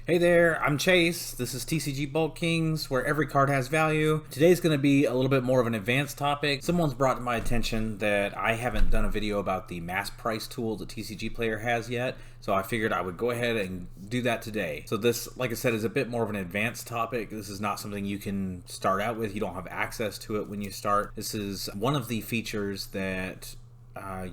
Hey there, I'm Chase. This is TCG Bulk Kings, where every card has value. Today's going to be a little bit more of an advanced topic. Someone's brought to my attention that I haven't done a video about the MassPrice tool that TCGplayer has yet, so I figured I would go ahead and do that today. So this, like I said, is a bit more of an advanced topic. This is not something you can start out with. You don't have access to it when you start. This is one of the features that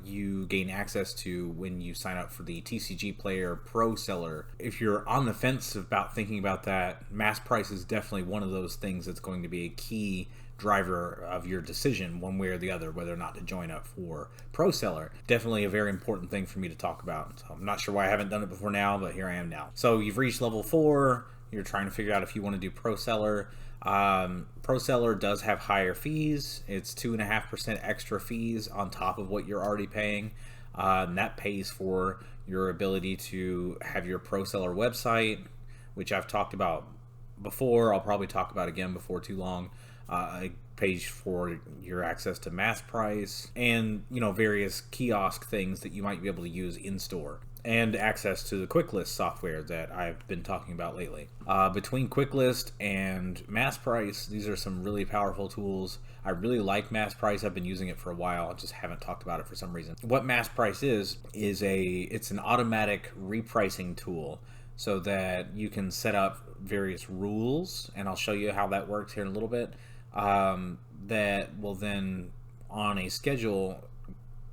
you gain access to when you sign up for the TCGplayer Pro Seller. If you're on the fence about thinking about that, MassPrice is definitely one of those things that's going to be a key driver of your decision one way or the other, whether or not to join up for Pro Seller. Definitely a very important thing for me to talk about. So I'm not sure why I haven't done it before now, but here I am now. So you've reached level 4. You're trying to figure out if you want to do Pro Seller. Pro Seller does have higher fees. It's 2.5% extra fees on top of what you're already paying. And that pays for your ability to have your Pro Seller website, which I've talked about before. I'll probably talk about again before too long. A page for your access to MassPrice and, various kiosk things that you might be able to use in store, and access to the QuickList software that I've been talking about lately. Between QuickList and MassPrice, these are some really powerful tools. I really like MassPrice. I've been using it for a while. I just haven't talked about it for some reason. What MassPrice is it's an automatic repricing tool so that you can set up various rules, and I'll show you how that works here in a little bit, that will then, on a schedule,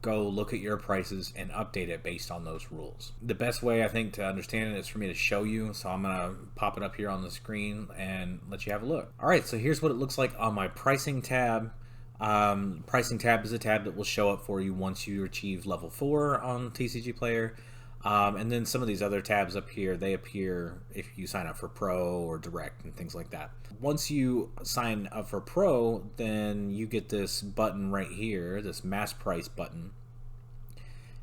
go look at your prices and update it based on those rules. The best way, I think, to understand it is for me to show you, so I'm gonna pop it up here on the screen and let you have a look. Alright, so here's what it looks like on my pricing tab. Pricing tab is a tab that will show up for you once you achieve level 4 on TCGplayer. And then some of these other tabs up here, they appear if you sign up for Pro or Direct and things like that. Once you sign up for Pro, then you get this button right here, this MassPrice button.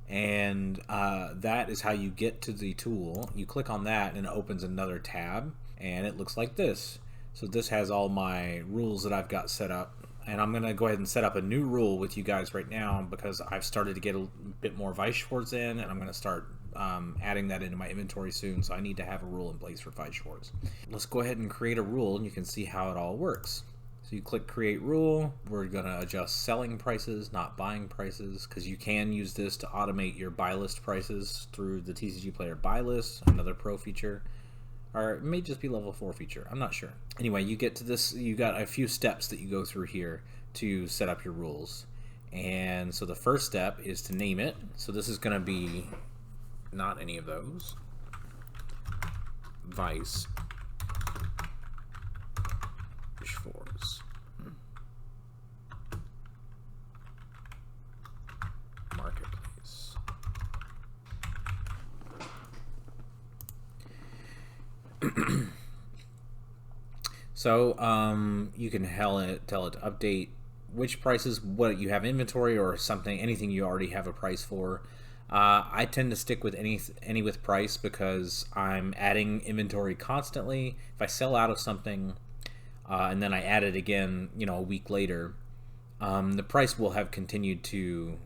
And that is how you get to the tool. You click on that and it opens another tab, and it looks like this. So this has all my rules that I've got set up. And I'm going to go ahead and set up a new rule with you guys right now because I've started to get a bit more Weisschwarz in, and I'm going to start adding that into my inventory soon, so I need to have a rule in place for Weisschwarz. Let's go ahead and create a rule, and you can see how it all works. So you click Create Rule. We're going to adjust selling prices, not buying prices, because you can use this to automate your buy list prices through the TCGplayer buy list, another pro feature. Or it may just be level 4 feature, I'm not sure. Anyway, you get to this, you got a few steps that you go through here to set up your rules. And so the first step is to name it. So this is going to be not any of those. Weisschwarz. Marketplace. So you can tell it to update which prices, what you have inventory or something, anything you already have a price for. I tend to stick with any with price because I'm adding inventory constantly. If I sell out of something and then I add it again, a week later, the price will have continued to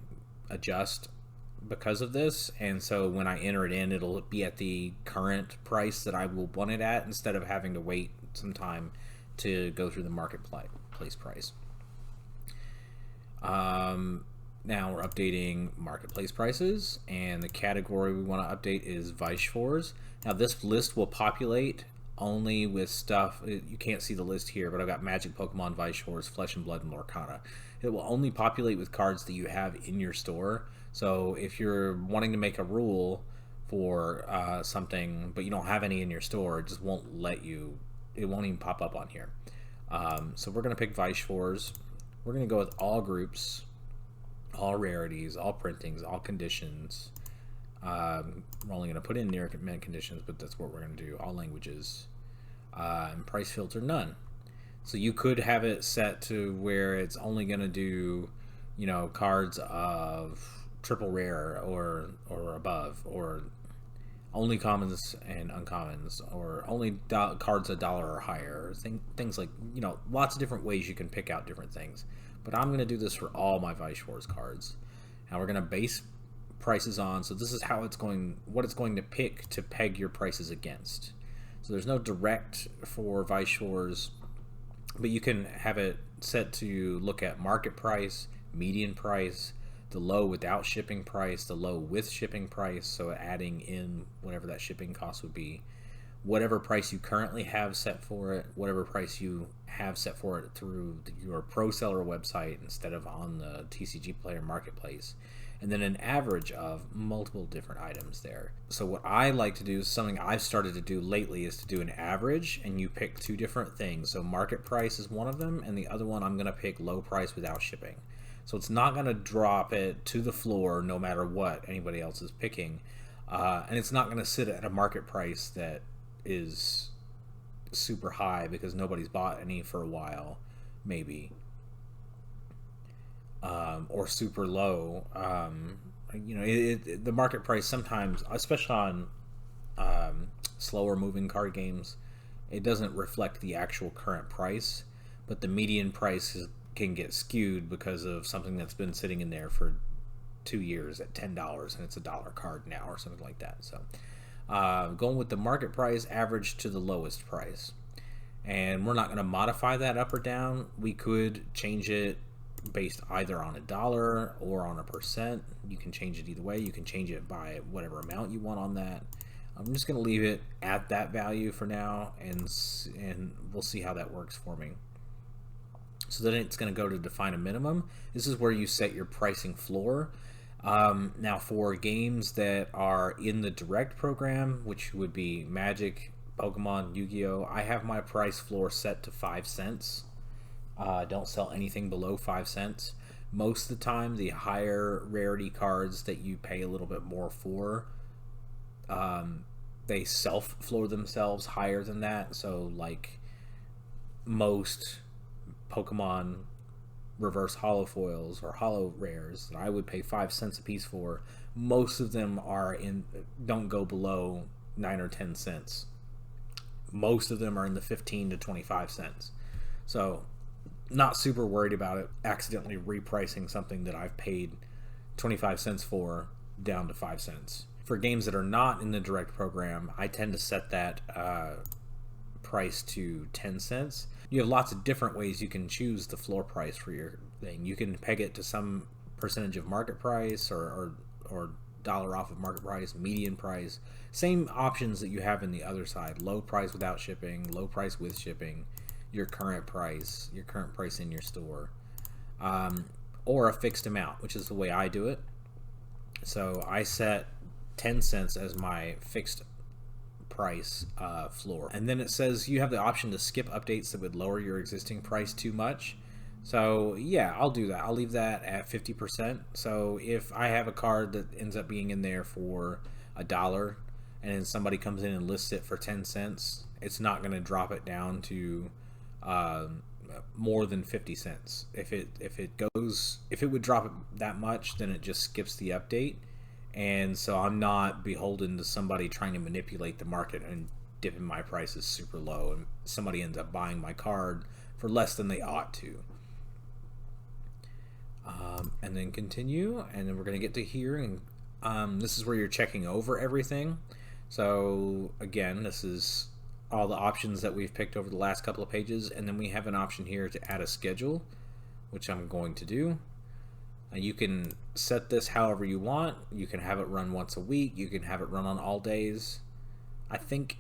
adjust because of this, and so when I enter it in, it'll be at the current price that I will want it at instead of having to wait some time to go through the marketplace price. Now we're updating marketplace prices, and the category we want to update is Weisschwarz. Now this list will populate only with stuff, you can't see the list here, but I've got Magic, Pokemon, Weisschwarz, Flesh and Blood, and Lorcana. It will only populate with cards that you have in your store. So if you're wanting to make a rule for something, but you don't have any in your store, it just won't let you, it won't even pop up on here. So we're going to pick Weisschwarz. We're going to go with all groups, all rarities, all printings, all conditions. We're only going to put in near mint conditions, but that's what we're going to do. All languages. And price filter, none. So you could have it set to where it's only going to do, cards of triple rare or above, or only commons and uncommons, or only cards $1 or higher. Things like, lots of different ways you can pick out different things. But I'm going to do this for all my Weisschwarz cards. Now we're going to base prices on, so this is how it's going, what it's going to pick to peg your prices against. So there's no direct for Vice Shores, but you can have it set to look at market price, median price, the low without shipping price, the low with shipping price, so adding in whatever that shipping cost would be, whatever price you currently have set for it, whatever price you have set for it through your pro seller website instead of on the TCGplayer marketplace, and then an average of multiple different items there. So what I like to do, something I've started to do lately, is to do an average, and you pick two different things. So market price is one of them, and the other one I'm going to pick low price without shipping. So it's not going to drop it to the floor no matter what anybody else is picking, and it's not going to sit at a market price that is super high because nobody's bought any for a while, maybe. Or super low. The market price sometimes, especially on slower moving card games, it doesn't reflect the actual current price, but the median price can get skewed because of something that's been sitting in there for 2 years at $10 and it's $1 card now or something like that. So going with the market price, average to the lowest price. And we're not going to modify that up or down. We could change it based either on $1 or on a percent. You can change it either way. You can change it by whatever amount you want on that. I'm just going to leave it at that value for now, and we'll see how that works for me. So then it's going to go to define a minimum. This is where you set your pricing floor. Now for games that are in the direct program, which would be Magic, Pokemon, Yu-Gi-Oh, I have my price floor set to 5 cents. Don't sell anything below 5 cents. Most of the time, the higher rarity cards that you pay a little bit more for, they self-floor themselves higher than that. So like most Pokemon reverse holo foils or holo rares that I would pay 5 cents a piece for, most of them don't go below 9 or 10 cents. Most of them are in the 15 to 25 cents. So not super worried about it accidentally repricing something that I've paid 25 cents for down to 5 cents. For games that are not in the direct program, I tend to set that price to 10 cents. You have lots of different ways you can choose the floor price for your thing. You can peg it to some percentage of market price or dollar off of market price, median price. Same options that you have in the other side. Low price without shipping, low price with shipping, your current price in your store, or a fixed amount, which is the way I do it. So I set 10 cents as my fixed price floor, and then it says you have the option to skip updates that would lower your existing price too much. So yeah, I'll do that. I'll leave that at 50%. So if I have a card that ends up being in there for $1 and then somebody comes in and lists it for 10 cents, it's not going to drop it down to more than 50 cents. If it would drop it that much, then it just skips the update. And so I'm not beholden to somebody trying to manipulate the market and dipping my prices super low, and somebody ends up buying my card for less than they ought to. And then continue, and then we're going to get to here, and this is where you're checking over everything. So again, this is all the options that we've picked over the last couple of pages, and then we have an option here to add a schedule, which I'm going to do. You can set this however you want. You can have it run once a week. You can have it run on all days. I think,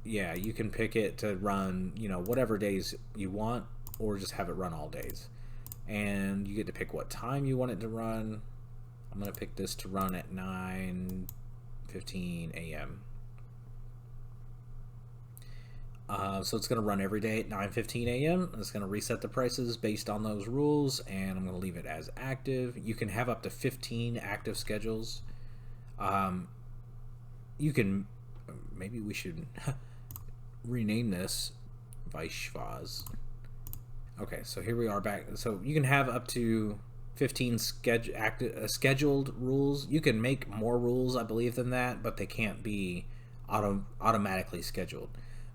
yeah, you can pick it to run, whatever days you want, or just have it run all days. And you get to pick what time you want it to run. I'm going to pick this to run at 9:15 a.m. So it's going to run every day at 9:15 a.m. It's going to reset the prices based on those rules, and I'm going to leave it as active. You can have up to 15 active schedules. You can, maybe we should rename this Vaishvaz. Okay, so here we are back. So you can have up to 15 scheduled rules. You can make more rules, I believe, than that, but they can't be automatically scheduled.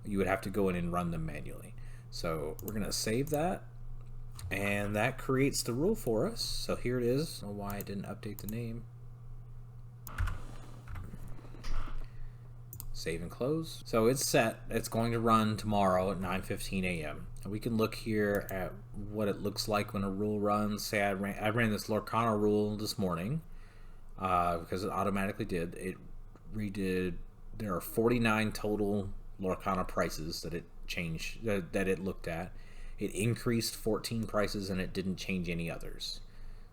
You would have to go in and run them manually. So we're going to save that, and that creates the rule for us. So here it is. I don't know why I didn't update the name. Save and close. So it's set. It's going to run tomorrow at 9:15 a.m. We can look here at what it looks like when a rule runs. Say I ran this Lorcana rule this morning because it automatically did. It redid. There are 49 total Lorcana prices that it changed, that it looked at. It increased 14 prices and it didn't change any others.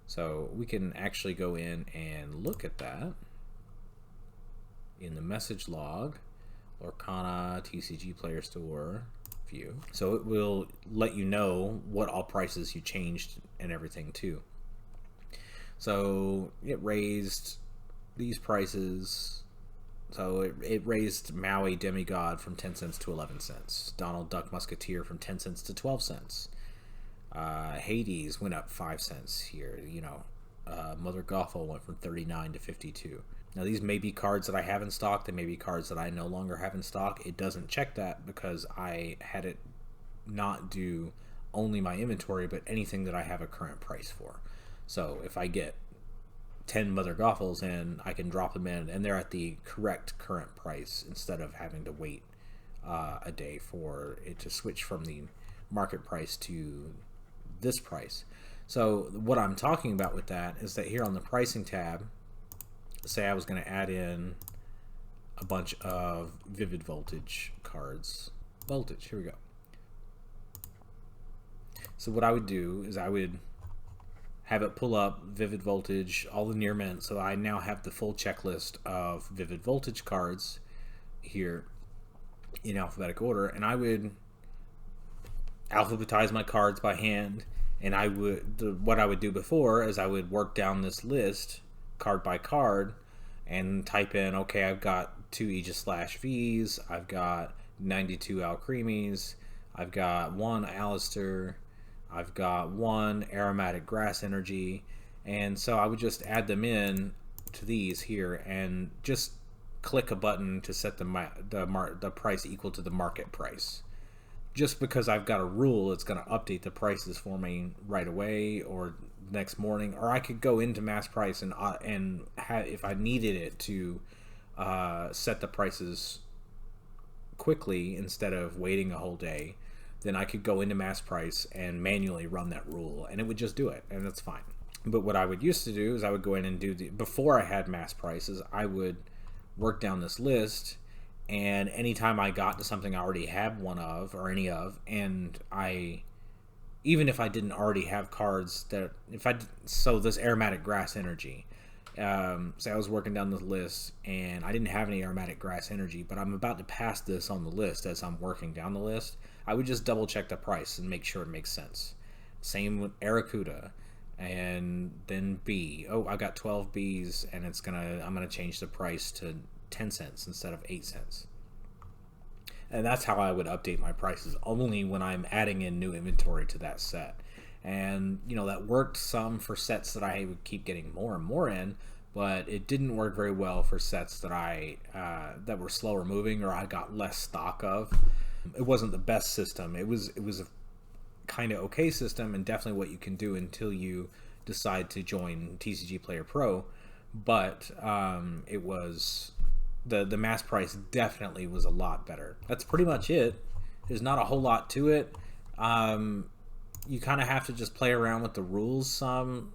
So we can actually go in and look at that in the message log, Lorcana TCGplayer store view. So it will let you know what all prices you changed and everything too. So it raised these prices. So it raised Maui Demigod from 10 cents to 11 cents. Donald Duck Musketeer from 10 cents to 12 cents. Hades went up 5 cents here. You know, Mother Gothel went from 39 to 52. Now these may be cards that I have in stock. They may be cards that I no longer have in stock. It doesn't check that because I had it not do only my inventory, but anything that I have a current price for. So if I get 10 Mother Gothels in, I can drop them in and they're at the correct current price instead of having to wait a day for it to switch from the market price to this price. So what I'm talking about with that is that here on the pricing tab, say I was going to add in a bunch of Vivid Voltage cards. Voltage, here we go. So what I would do is I would have it pull up Vivid Voltage, all the near mint. So I now have the full checklist of Vivid Voltage cards here in alphabetical order, and I would alphabetize my cards by hand. And I would, what I would do before is I would work down this list card by card and type in, okay, I've got 2 Aegis Slash V's, I've got 92 Alchremies, I've got 1 Alistair, I've got 1 Aromatic Grass Energy, and so I would just add them in to these here and just click a button to set the price equal to the market price. Just because I've got a rule, it's going to update the prices for me right away or next morning, or I could go into MassPrice and if I needed it to set the prices quickly instead of waiting a whole day, then I could go into MassPrice and manually run that rule, and it would just do it, and that's fine. But what I would used to do is I would go in and do before I had MassPrices, I would work down this list. And anytime I got to something I already have one of or any of, and even if I didn't already have cards that, so this Aromatic Grass Energy, say I was working down the list and I didn't have any Aromatic Grass Energy, but I'm about to pass this on the list as I'm working down the list, I would just double check the price and make sure it makes sense. Same with Aracuda, and then B. Oh, I got 12 Bs, and I'm gonna change the price to 10 cents instead of 8 cents. And that's how I would update my prices, only when I'm adding in new inventory to that set. And you know, that worked some for sets that I would keep getting more and more in, but it didn't work very well for sets that that were slower moving or I got less stock of. It wasn't the best system. It was a kind of okay system, and definitely what you can do until you decide to join TCGplayer Pro. But it was the MassPrice definitely was a lot better. That's pretty much it. There's not a whole lot to it. You kind of have to just play around with the rules some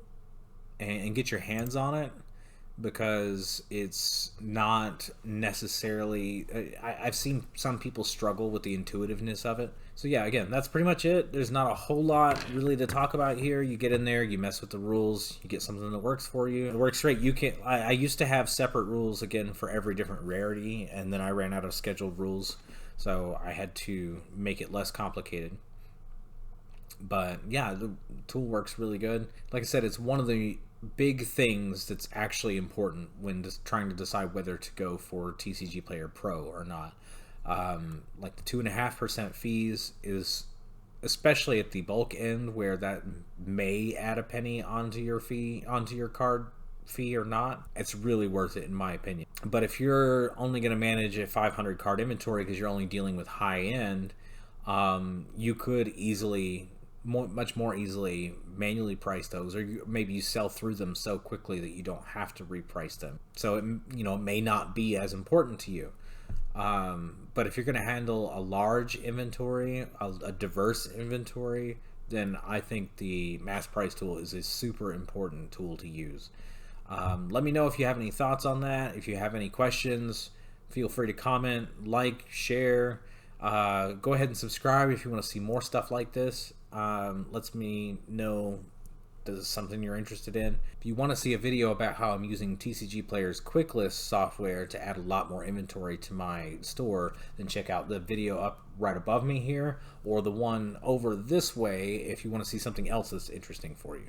and get your hands on it, because it's not necessarily, I've seen some people struggle with the intuitiveness of it. So yeah, again, that's pretty much it. There's not a whole lot really to talk about here. You get in there, you mess with the rules, you get something that works for you. It works great. You can, I used to have separate rules again for every different rarity, and then I ran out of scheduled rules, so I had to make it less complicated. But yeah, the tool works really good. Like I said, it's one of the big things that's actually important when just trying to decide whether to go for TCGplayer Pro or not. Like the 2.5% fees is, especially at the bulk end, where that may add a penny onto your fee, onto your card fee or not. It's really worth it in my opinion. But if you're only going to manage a 500 card inventory because you're only dealing with high end, you could easily, much more easily, manually price those, or maybe you sell through them so quickly that you don't have to reprice them. So it, you know, it may not be as important to you. But if you're going to handle a large inventory, a diverse inventory, then I think the MassPrice tool is a super important tool to use. Let me know if you have any thoughts on that. If you have any questions, feel free to comment, like, share. Go ahead and subscribe if you want to see more stuff like this. Lets me know this is something you're interested in. If you want to see a video about how I'm using TCGplayer's quick list software to add a lot more inventory to my store, then check out the video up right above me here, or the one over this way if you want to see something else that's interesting for you.